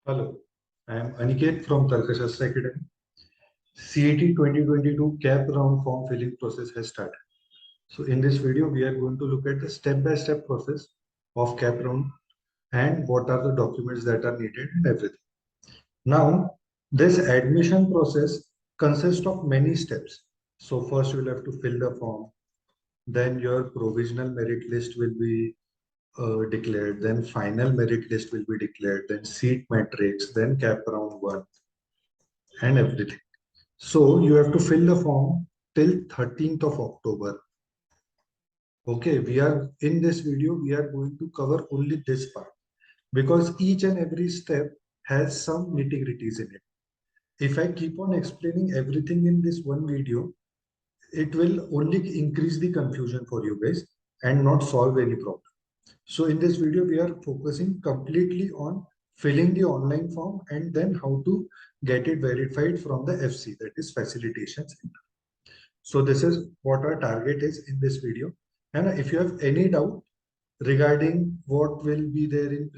Hello, I am Aniket from Tarkashastra Academy. CET 2022 CAP round form filling process has started. So in this video, we are going to look at the step-by-step process of CAP round and what are the documents that are needed and everything. Now, this admission process consists of many steps. So first you will have to fill the form, then your provisional merit list will be declared, then final merit list will be declared, then seat matrix, then CAP round 1 and everything. So you have to fill the form till 13th of October. Okay, we are in this video, we are going to cover only this part because each and every step has some nitty-gritties in it. If I keep on explaining everything in this one video, it will only increase the confusion for you guys and not solve any problem. So in this video, we are focusing completely on filling the online form and then how to get it verified from the FC, that is Facilitation Center. So this is what our target is in this video. And if you have any doubt regarding what will be there in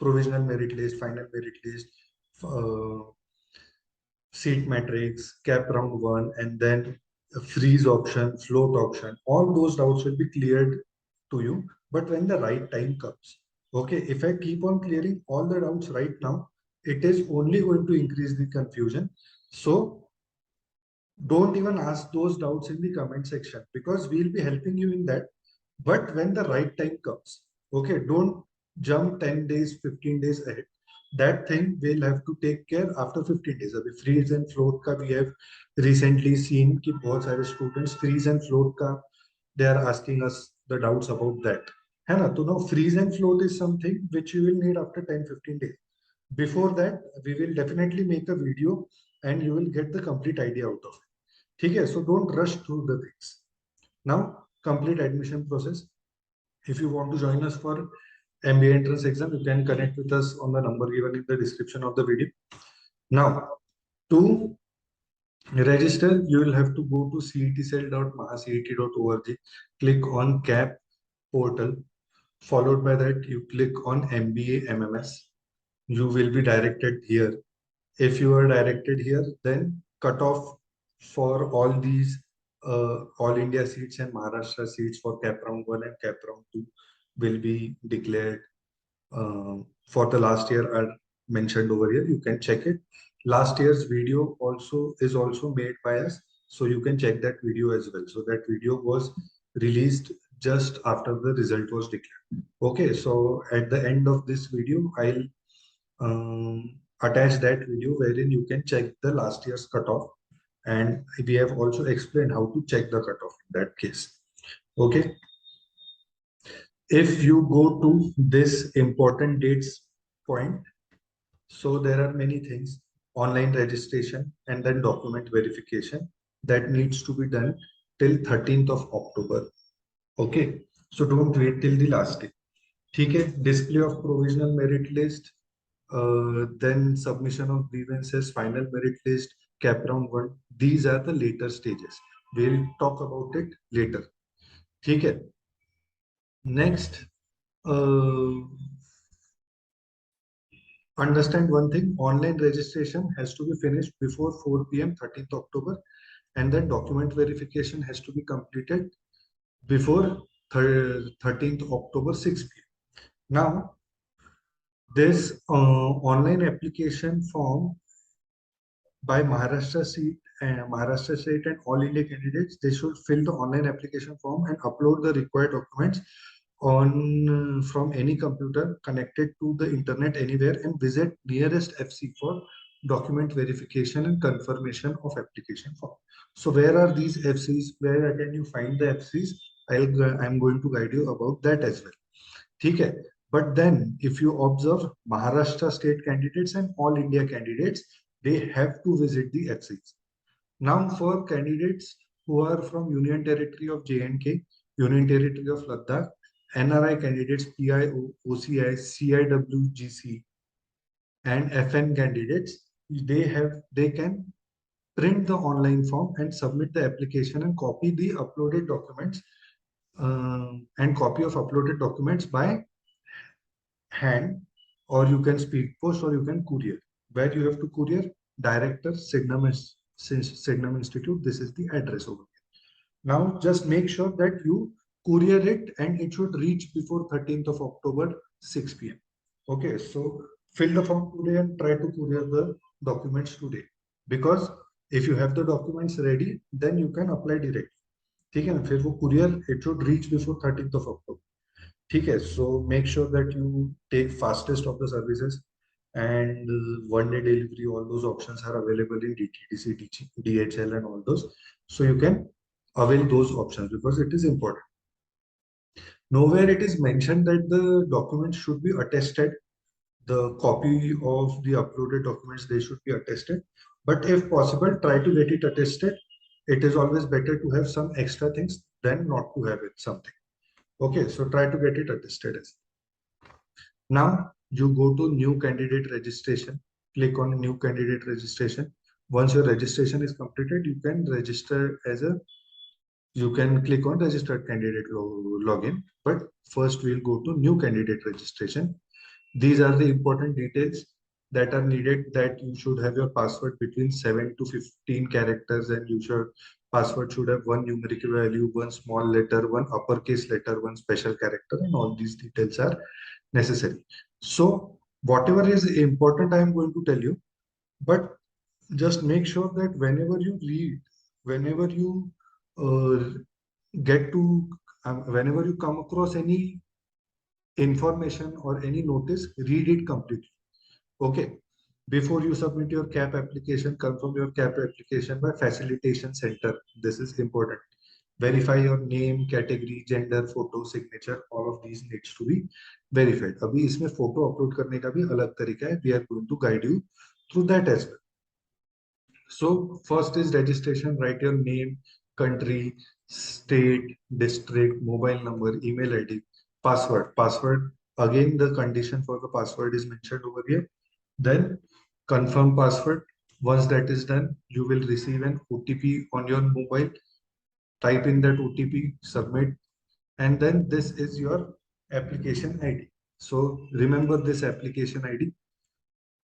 provisional merit list, final merit list, uh, seat matrix, CAP round 1, and then a freeze option, float option, all those doubts will be cleared to you. But when the right time comes, okay, if I keep on clearing all the doubts right now, it is only going to increase the confusion. So don't even ask those doubts in the comment section because we'll be helping you in that. But when the right time comes, okay, don't jump 10 days, 15 days ahead. That thing we'll have to take care after 15 days. अभी freeze and float का we have recently seen कि बहुत सारे students freeze and float का they are asking us the doubts about that. है ना? तो now freeze and float is something which you will need after 10-15 days. Before that, we will definitely make a video and you will get the complete idea out of it. ठीक है, so don't rush through the things. Now, complete admission process. If you want to join us for MBA entrance exam, you can connect with us on the number given in the description of the video. Now, to register, you will have to go to cetcell.mahacet.org, click on CAP portal. Followed by that, you click on MBA MMS. You will be directed here. If you are directed here, then cutoff for all these all India seats and Maharashtra seats for CAP round 1 and CAP round 2 will be declared for the last year are mentioned over here. You can check it. Last year's video also is also made by us, so you can check that video as well. So that video was released just after the result was declared. Okay, so at the end of this video, I'll attach that video wherein you can check the last year's cutoff, and we have also explained how to check the cutoff in that case. Okay, if you go to this important dates point, so there are many things: online registration and then document verification that needs to be done till 13th of October. Okay, so don't wait till the last day. Okay, display of provisional merit list, then submission of grievances, final merit list, CAP round 1. These are the later stages. We'll talk about it later. Okay. Next, understand one thing: online registration has to be finished before 4 p.m. 13th October, and then document verification has to be completed before 13th October 6 p.m. Now, this online application form by Maharashtra State and all India candidates, they should fill the online application form and upload the required documents on from any computer connected to the internet anywhere and visit nearest FC for document verification and confirmation of application form. So where are these FCs? Where can you find the FCs? I'm going to guide you about that as well. Okay. But then if you observe Maharashtra state candidates and all India candidates, they have to visit the FCs. Now for candidates who are from Union Territory of J&K, Union Territory of Ladakh, NRI candidates, PIO, OCI, CIWGC, and FN candidates, they can print the online form and submit the application and copy the uploaded documents and copy of uploaded documents by hand or you can speed post, or you can courier. Where you have to courier? Director, Signum Institute. This is the address over here. Now just make sure that you courier it and it should reach before 13th of October, 6 p.m. Okay, so fill the form today and try to courier the documents today. Because if you have the documents ready, then you can apply directly. ठीक है ना, फिर वो courier it should reach before 13th of October. ठीक है, so make sure that you take fastest of the services, and one day delivery, all those options are available in DTDC, DHL and all those. So you can avail those options because it is important. Nowhere it is mentioned that the documents should be attested. The copy of the uploaded documents, they should be attested. But if possible, try to get it attested. It is always better to have some extra things than not to have it something. Okay, so try to get it attested. Now you go to new candidate registration. Click on new candidate registration. Once your registration is completed, you can register as a, you can click on registered candidate login. But first we'll go to new candidate registration. These are the important details that are needed, that you should have your password between 7 to 15 characters, and password should have one numeric value, one small letter, one uppercase letter, one special character, and all these details are necessary. So whatever is important, I am going to tell you, but just make sure that whenever you read, whenever you get to, whenever you come across any information or any notice, read it completely. Okay. Before you submit your CAP application, confirm your CAP application by Facilitation Center. This is important. Verify your name, category, gender, photo, signature. All of these needs to be verified. अभी इसमें photo upload करने का भी अलग तरीका है. We are going to guide you through that as well. So first is registration. Write your name, country, state, district, mobile number, email ID, password. Password. Again, the condition for the password is mentioned over here. Then confirm password. Once that is done, you will receive an OTP on your mobile. Type in that OTP, submit, and then this is your application ID. So remember this application ID.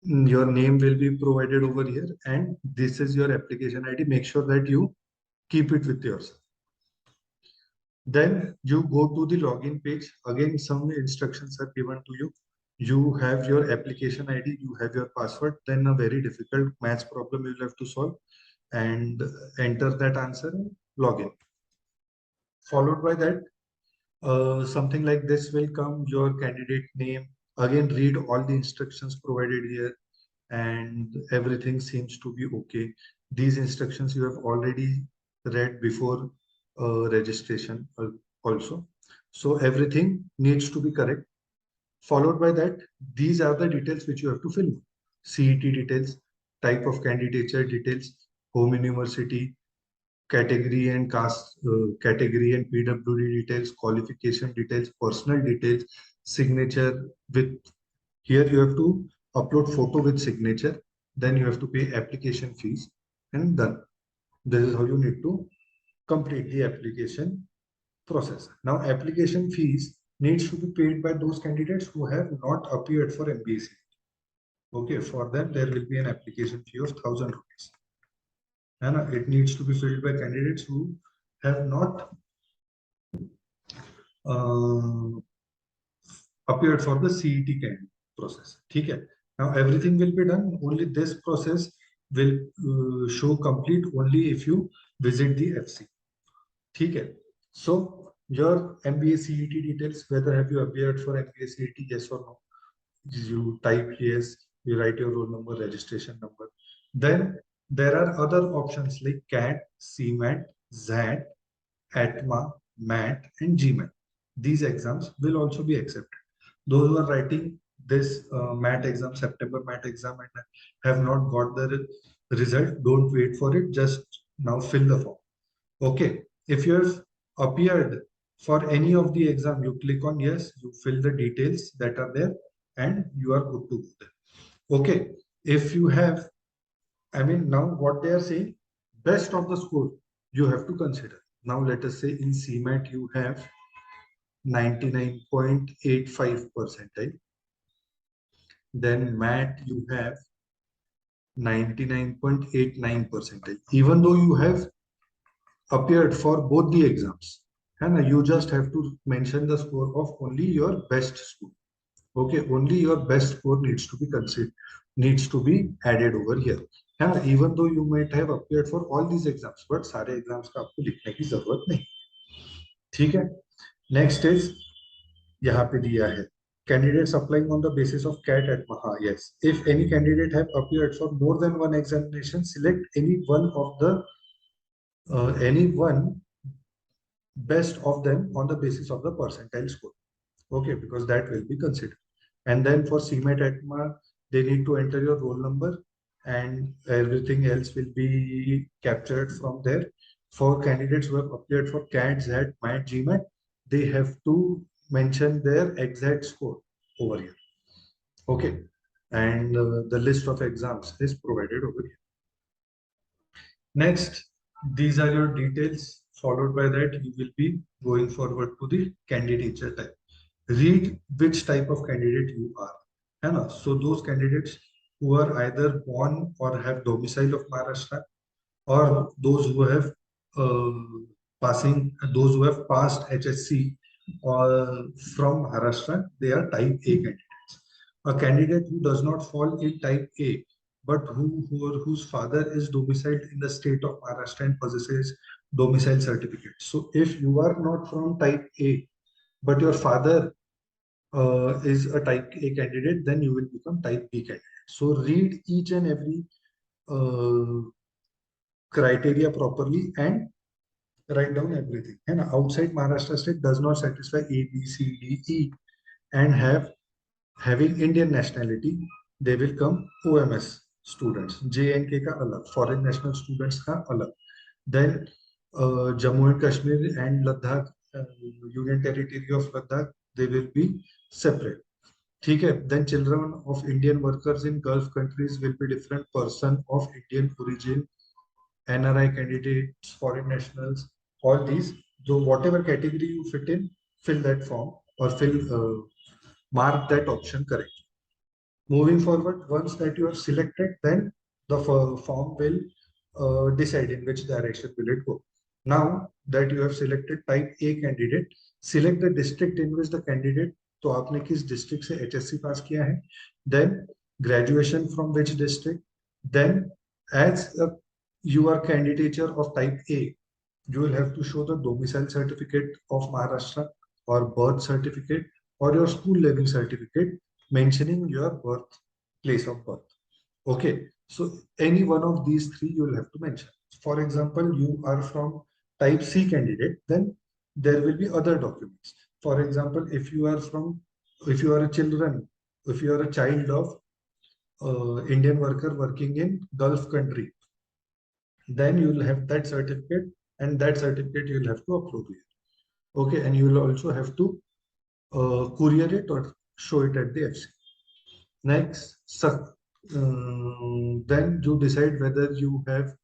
Your name will be provided over here, and this is your application ID. Make sure that you keep it with yourself. Then you go to the login page. Again, some instructions are given to you. You have your application ID, you have your password, then a very difficult maths problem you will have to solve, and enter that answer and log in. Followed by that, something like this will come, your candidate name. Again, read all the instructions provided here, and everything seems to be okay. These instructions you have already read before registration also. So everything needs to be correct. Followed by that, these are the details which you have to fill. CET details, type of candidature details, home university, category and caste, category and PWD details, qualification details, personal details, signature with, here you have to upload photo with signature, then you have to pay application fees, and done. This is how you need to complete the application process. Now, application fees needs to be paid by those candidates who have not appeared for MBA CET. Okay, for them there will be an application fee of 1,000 rupees, and it needs to be filled by candidates who have not appeared for the CET process. Okay. Now everything will be done. Only this process will show complete only if you visit the FC. Okay. So your MBA CET details, whether have you appeared for MBA CET, yes or no. You type yes, you write your roll number, registration number. Then there are other options like CAT, CMAT, ZAT, ATMA, MAT, and GMAT. These exams will also be accepted. Those who are writing this MAT exam, September MAT exam, and have not got the result, don't wait for it. Just now fill the form. Okay. If you have appeared for any of the exam, you click on yes, you fill the details that are there, and you are good to go there. Okay. If you have, I mean, now what they are saying, best of the score you have to consider. Now let us say in CMAT you have 99.85 percentile, then math you have 99.89%. Even though you have appeared for both the exams, and you just have to mention the score of only your best score. Okay, only your best score needs to be considered, needs to be added over here. है even though you might have appeared for all these exams, but सारे exams का आपको लिखने की जरूरत नहीं. ठीक है. Next is यहाँ पे दिया है candidates applying on the basis of CAT at Maha. Yes, if any candidate have appeared for more than one examination, select any one best of them on the basis of the percentile score. Okay, because that will be considered. And then for CMAT ATMA, they need to enter your roll number and everything else will be captured from there. For candidates who have appeared for CAT, ZAT, MAT, GMAT, they have to mention their exact score over here. Okay, and the list of exams is provided over here. Next, these are your details. Followed by that, you will be going forward to the candidature type. Read which type of candidate you are. है ना? So those candidates who are either born or have domicile of Maharashtra, or those who have those who have passed HSC or from Maharashtra, they are type A candidates. A candidate who does not fall in type A, but whose father is domiciled in the state of Maharashtra and possesses domicile certificate. So if you are not from type A, but your father is a type A candidate, then you will become type B candidate. So read each and every criteria properly and write down everything. And outside Maharashtra state does not satisfy A, B, C, D, E and having Indian nationality, they will come OMS students. JNK ka alag, foreign national students ka alag. Then Jammu and Kashmir and Ladakh, Union Territory of Ladakh, they will be separate. ठीक है. Then children of Indian workers in Gulf countries will be different. Person of Indian origin, NRI candidates, foreign nationals, all these. So whatever category you fit in, fill that form or mark that option correctly. Moving forward, once that you have selected, then the form will decide in which direction will it go. Now that you have selected type A candidate, select the district in which the candidate, तो आपने किस district से HSC पास किया है, then graduation from which district, then as you are candidature of type A, you will have to show the domicile certificate of Maharashtra or birth certificate or your school leaving certificate mentioning your place of birth. Okay, so any one of these three you will have to mention. For example, you are from type C candidate, then there will be other documents. For example, if you are a child of Indian worker working in Gulf country, then you will have that certificate, and that certificate you will have to upload here. Okay, and you will also have to courier it or show it at the FC. Next, then you decide whether you have,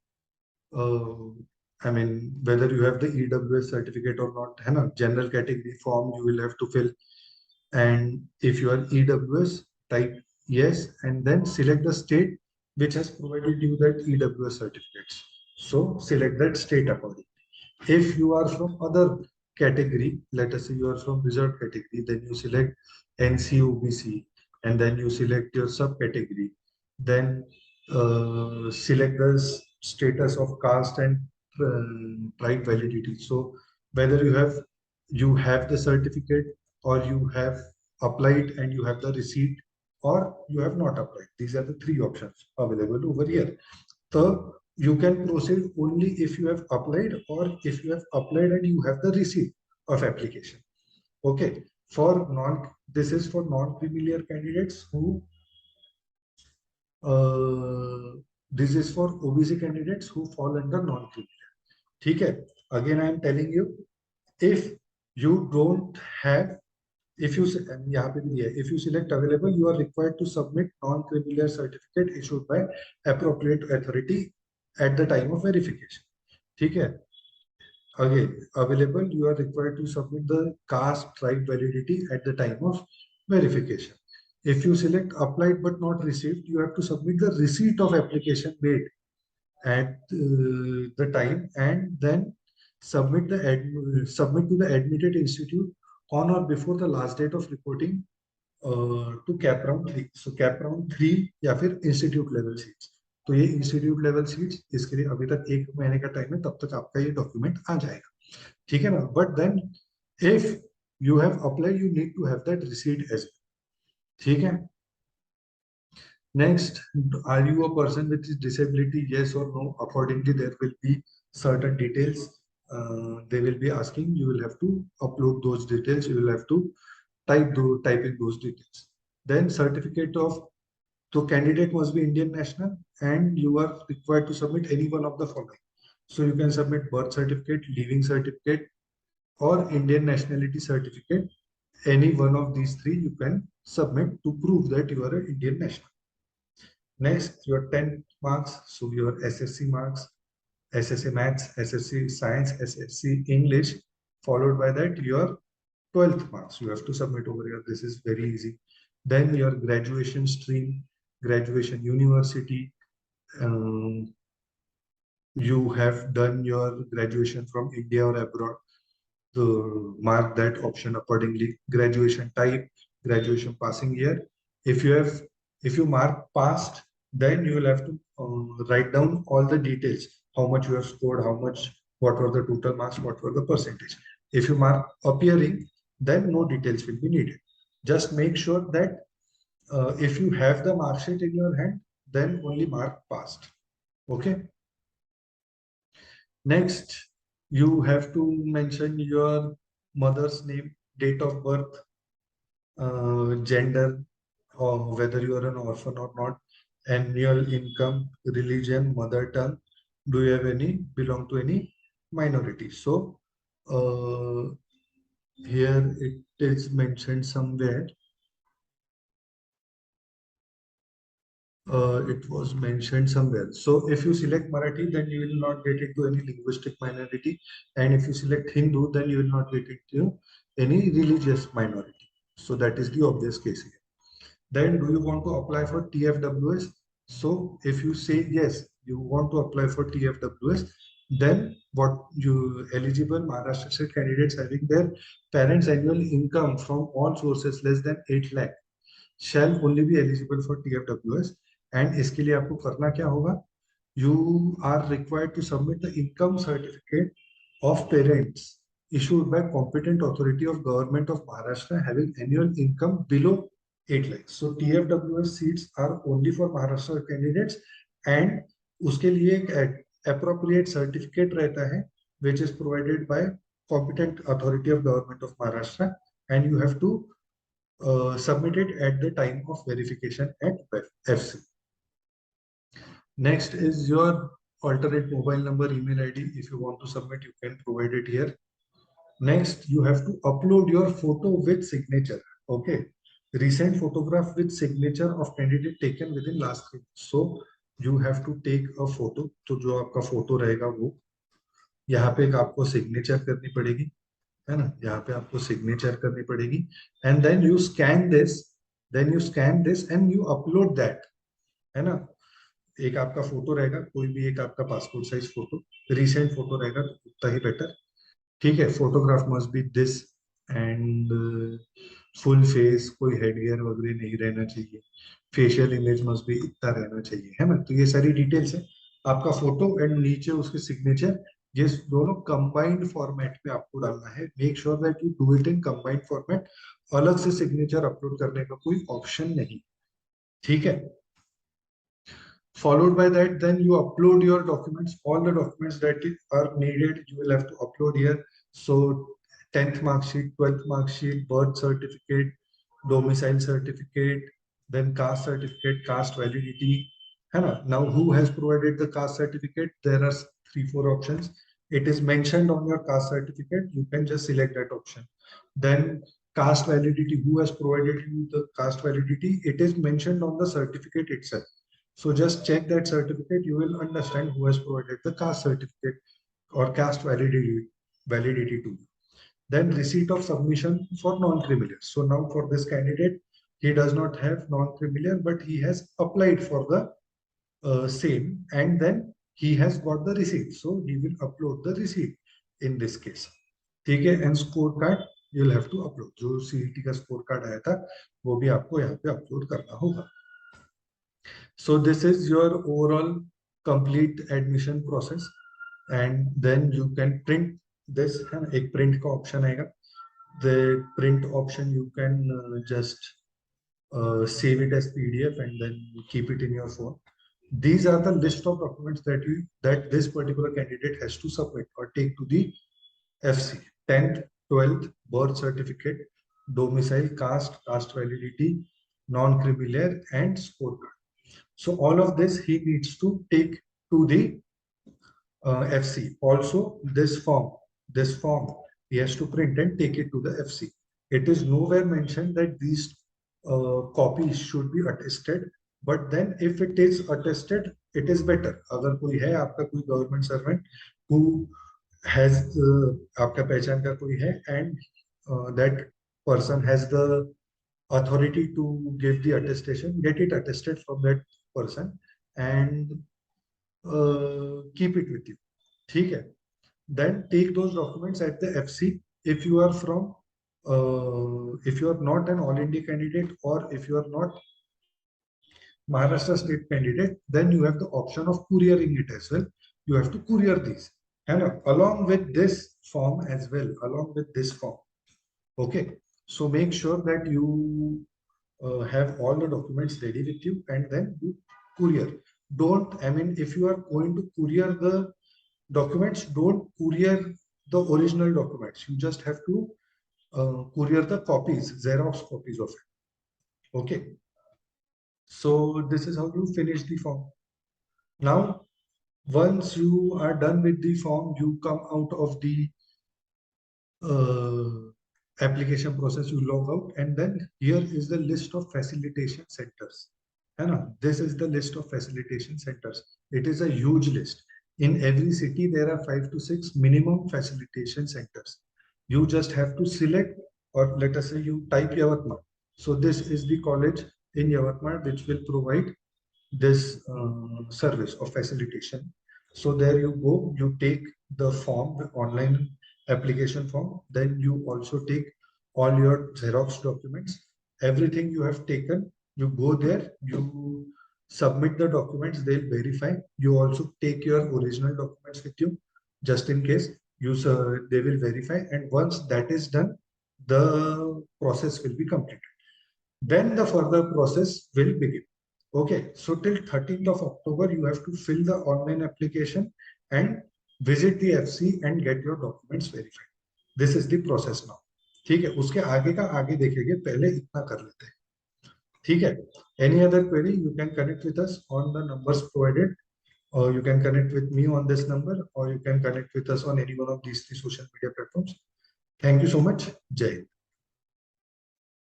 whether you have the EWS certificate or not. है ना? General category form you will have to fill, and if you are EWS, type yes, and then select the state which has provided you that EWS certificates. So select that state accordingly. If you are from other category, let us say you are from reserved category, then you select NCOBC, and then you select your subcategory. Then select the status of caste and tribe validity. So whether you have the certificate, or you have applied and you have the receipt, or you have not applied. These are the three options available over here. So you can proceed only if you have applied, or if you have applied and you have the receipt of application. Okay, this is for non-familiar candidates who this is for OBC candidates who fall under non-familiar. ठीक है. Again, I am telling you, if you don't have, if you select available, you are required to submit non-familiar certificate issued by appropriate authority at the time of verification. ठीक है. Again, available, you are required to submit the caste tribe validity at the time of verification. If you select applied but not received, you have to submit the receipt of application made at the time, and then submit to the admitted institute on or before the last date of reporting to cap round 3. So cap round 3 या फिर institute level seats. तो ये institute level seats, इसके लिए अभी तक 1 महीने का टाइम है, तब तक आपका ये डॉक्यूमेंट आ जाएगा. ठीक है ना. But then if you have applied, you need to have that receipt as well. ठीक है. Next, are you a person with disability? Yes or no? Accordingly, there will be certain details they will be asking. You will have to upload those details. You will have to type in those details. Then certificate of, so candidate must be Indian national, and you are required to submit any one of the following. So you can submit birth certificate, leaving certificate, or Indian nationality certificate. Any one of these three you can submit to prove that you are an Indian national. Next, your 10th marks, so your SSC marks, SSC Maths, SSC Science, SSC English, followed by that your 12th marks. You have to submit over here. This is very easy. Then your graduation stream, graduation university. You have done your graduation from India or abroad. To mark that option accordingly. Graduation type, graduation passing year. If you mark passed, then you will have to write down all the details. How much you have scored, what were the total marks, what were the percentage. If you mark appearing, then no details will be needed. Just make sure that if you have the mark sheet in your hand, then only mark passed. Okay. Next, you have to mention your mother's name, date of birth, gender, or whether you are an orphan or not, annual income, religion, mother tongue. Do you have belong to any minority? So here it is mentioned somewhere. It was mentioned somewhere. So if you select Marathi, then you will not get into any linguistic minority. And if you select Hindu, then you will not get into any religious minority. So that is the obvious case here. Then do you want to apply for TFWS? So if you say yes, you want to apply for TFWS, then what you eligible Maharashtra state candidates having their parents' annual income from all sources less than 8 lakh shall only be eligible for TFWS. And इसके लिए आपको करना क्या होगा? You are required to submit the income certificate of parents issued by competent authority of government of Maharashtra having annual income below 8 lakhs. So TFWS seats are only for Maharashtra candidates, and उसके लिए एक appropriate certificate रहता है which is provided by competent authority of government of Maharashtra, and you have to submit it at the time of verification at FC. Next is your alternate mobile number, email ID. If you want to submit, you can provide it here. Next, you have to upload your photo with signature. Okay. Recent photograph with signature of candidate taken within last 3 months. So you have to take a photo. तो जो आपका photo रहेगा वो यहाँ पे आपको signature करनी पड़ेगी, है ना. यहाँ पे आपको सिग्नेचर करनी पड़ेगी, and then you scan this and you upload that, है ना. एक आपका फोटो रहेगा, कोई भी एक आपका passport size photo, recent photo रहेगा तो उतना ही बेटर. ठीक है. Photograph must be this and full face, कोई हेड गियर वगैरह नहीं रहना चाहिए. फेशियल इमेज मस्ट बी इतना रहना चाहिए, है ना. तो ये सारी डिटेल्स है. आपका फोटो एंड नीचे उसके सिग्नेचर, ये दोनों कंबाइंड फॉर्मेट में आपको डालना है. Make sure that you do it in combined format. अलग से सिग्नेचर अपलोड करने का कोई ऑप्शन नहीं. ठीक है. Followed by that, then you upload your documents, all the documents that are needed, you will have to upload here. So 10th mark sheet, 12th mark sheet, birth certificate, domicile certificate, then caste certificate, caste validity. Now, who has provided the caste certificate? There are 3-4 options. It is mentioned on your caste certificate. You can just select that option. Then caste validity, who has provided you the caste validity? It is mentioned on the certificate itself. So just check that certificate. You will understand who has provided the caste certificate or caste validity to you. Then receipt of submission for non-criminals. So now for this candidate, he does not have non-familiar, but he has applied for the same, and then he has got the receipt. So he will upload the receipt in this case. ठीक है, and scorecard you'll have to upload. जो CET का scorecard आया था वो भी आपको यहाँ पे upload करना होगा. So this is your overall complete admission process, and then you can print this. एक print का option आएगा. The print option you can just save it as PDF and then keep it in your phone. These are the list of documents that this particular candidate has to submit or take to the FC: 10th, 12th, birth certificate, domicile, caste validity, non-criminal, and scorecard. So all of this he needs to take to the FC. Also, this form he has to print and take it to the FC. It is nowhere mentioned that these copies should be attested, but then if it is attested, it is better. अगर कोई है आपका कोई government servant who has आपका पहचान का कोई है and that person has the authority to give the attestation, get it attested from that person and keep it with you. ठीक है. Then take those documents at the FC. If you are from if you are not an all India candidate, or if you are not Maharashtra state candidate, then you have the option of couriering it as well. You have to courier these and along with this form as well, along with this form. Okay, so make sure that you have all the documents ready with you and then you courier. Don't, I mean, if you are going to courier the documents, don't courier the original documents. You just have to courier the copies, Xerox copies of it. Okay. So this is how you finish the form. Now, once you are done with the form, you come out of the application process, you log out, and then here is the list of facilitation centers. This is the list of facilitation centers. It is a huge list. In every city, there are 5 to 6 minimum facilitation centers. You just have to select, or let us say you type Yavatmal. So this is the college in Yavatmal which will provide this service of facilitation. So there you go, you take the form, the online application form, then you also take all your Xerox documents, everything you have taken, you go there, you submit the documents, they'll verify. You also take your original documents with you, just in case they will verify. And once that is done, the process will be completed. Then the further process will begin. Okay, so till 13th of October, you have to fill the online application and visit the FC and get your documents verified. This is the process now. ठीक है, उसके आगे का आगे देखेंगे, पहले इतना कर लेते हैं. ठीक है. Any other query, you can connect with us on the numbers provided, or you can connect with me on this number, or you can connect with us on any one of these 3 social media platforms. Thank you so much. Jai Hind.